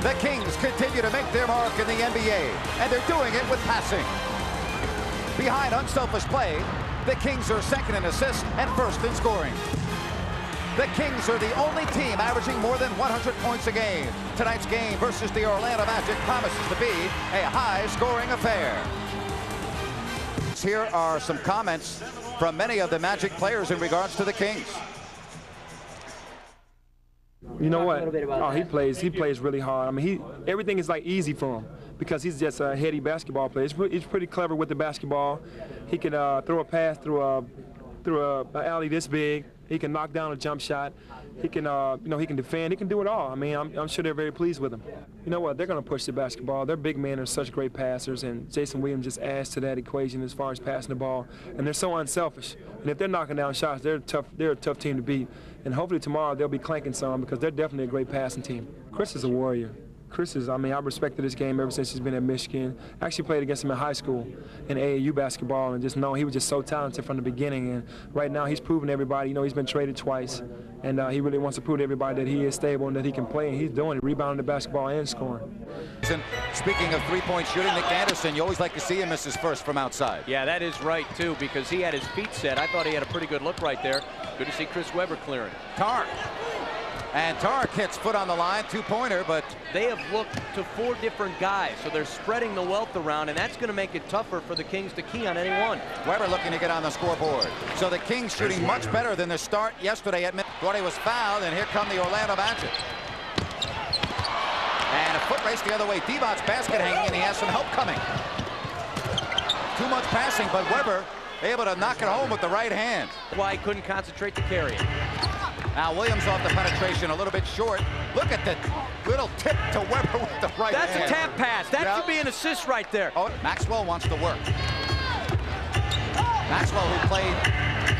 The Kings continue to make their mark in the NBA, and they're doing it with passing. Behind unselfish play, the Kings are second in assists and first in scoring. The Kings are the only team averaging more than 100 points a game. Tonight's game versus the Orlando Magic promises to be a high-scoring affair. Here are some comments from many of the Magic players in regards to the Kings. You know what? Oh, he plays really hard. I mean, everything is like easy for him because he's just a heady basketball player. He's pretty clever with the basketball. He can throw a pass through an alley this big. He can knock down a jump shot. He can, he can defend. He can do it all. I mean, I'm sure they're very pleased with him. You know what? They're going to push the basketball. Their big men are such great passers, and Jason Williams just adds to that equation as far as passing the ball. And they're so unselfish. And if they're knocking down shots, they're a tough team to beat. And hopefully tomorrow they'll be clanking some because they're definitely a great passing team. Chris is a warrior. Chris is, I've respected this game ever since he's been at Michigan. I actually played against him in high school in AAU basketball and just know he was just so talented from the beginning. And right now he's proven everybody, he's been traded twice. And he really wants to prove to everybody that he is stable and that he can play, and he's doing it, rebounding the basketball and scoring. Speaking of three-point shooting, Nick Anderson, you always like to see him miss his first from outside. Yeah, that is right, too, because he had his feet set. I thought he had a pretty good look right there. Good to see Chris Webber clearing. Tark. And Tark hits foot on the line, two-pointer, but they have looked to 4 different guys, so they're spreading the wealth around, and that's going to make it tougher for the Kings to key on anyone. Webber looking to get on the scoreboard. So the Kings shooting much better than their start yesterday at Thought he was fouled, and here come the Orlando Magic. And a foot race the other way. Devon's basket hanging, and he has some help coming. Too much passing, but Webber able to knock it home with the right hand. Why he couldn't concentrate to carry it. Now Williams off the penetration, a little bit short. Look at the little tip to Webber with the right hand. That's a tap pass. That could be an assist right there. Oh, Maxwell wants to work. Maxwell, who played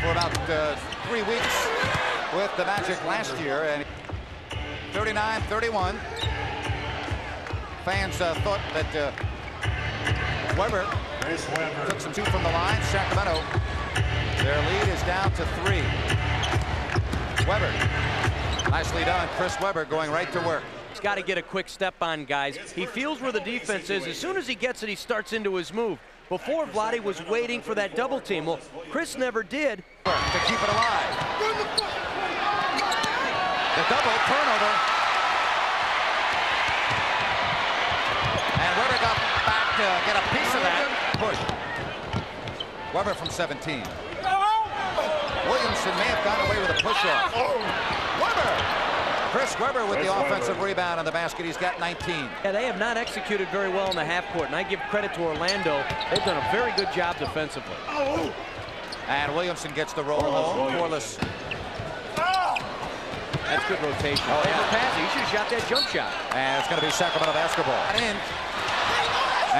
for about 3 weeks with the Magic last year, and 39-31. Fans thought that Webber took some 2 from the line. Sacramento, their lead is down to 3. Webber, nicely done. Chris Webber going right to work. He's got to get a quick step on, guys. He feels where the defense is. As soon as he gets it, he starts into his move. Before, Vlade was waiting for that double team. Well, Chris never did. To keep it alive. The double turnover. And Webber got back to get a piece of that. Push. Webber from 17. Williamson may have gotten away with a push-off. Webber! Chris Webber with the offensive rebound on the basket. He's got 19. Yeah, they have not executed very well in the half court, and I give credit to Orlando. They've done a very good job defensively. And Williamson gets the roll home. Corliss. That's good rotation. Oh, yeah. Pass. He should have shot that jump shot. And it's going to be Sacramento basketball. And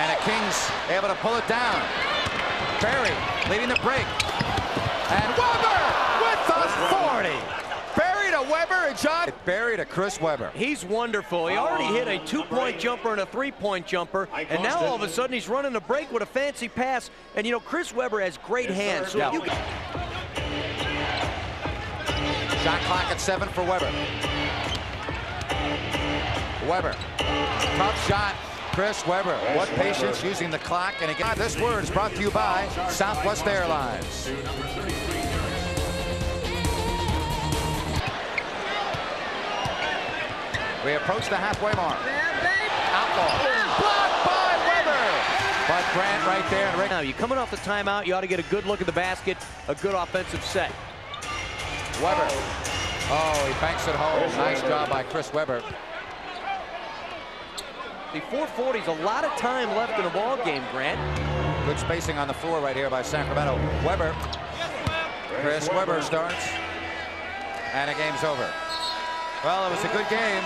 the Kings able to pull it down. Barry leading the break. And Webber with the 40. Barry to Webber and John. Barry to Chris Webber. He's wonderful. He already hit a 2-point jumper and a 3-point jumper. And now all of a sudden he's running a break with a fancy pass. And Chris Webber has great hands. So shot clock at 7 for Webber. Webber. Tough shot. Chris Webber. What patience using the clock. And again, this word is brought to you by Southwest Airlines. We approach the halfway mark. Outlaw. Blocked by Webber. But Grant right there. Now, you're coming off the timeout. You ought to get a good look at the basket, a good offensive set. Webber. Oh, he banks it home. Nice job by Chris Webber. The 440 is a lot of time left in a ball game, Grant. Good spacing on the floor right here by Sacramento. Webber. Chris Webber starts. And the game's over. Well, it was a good game.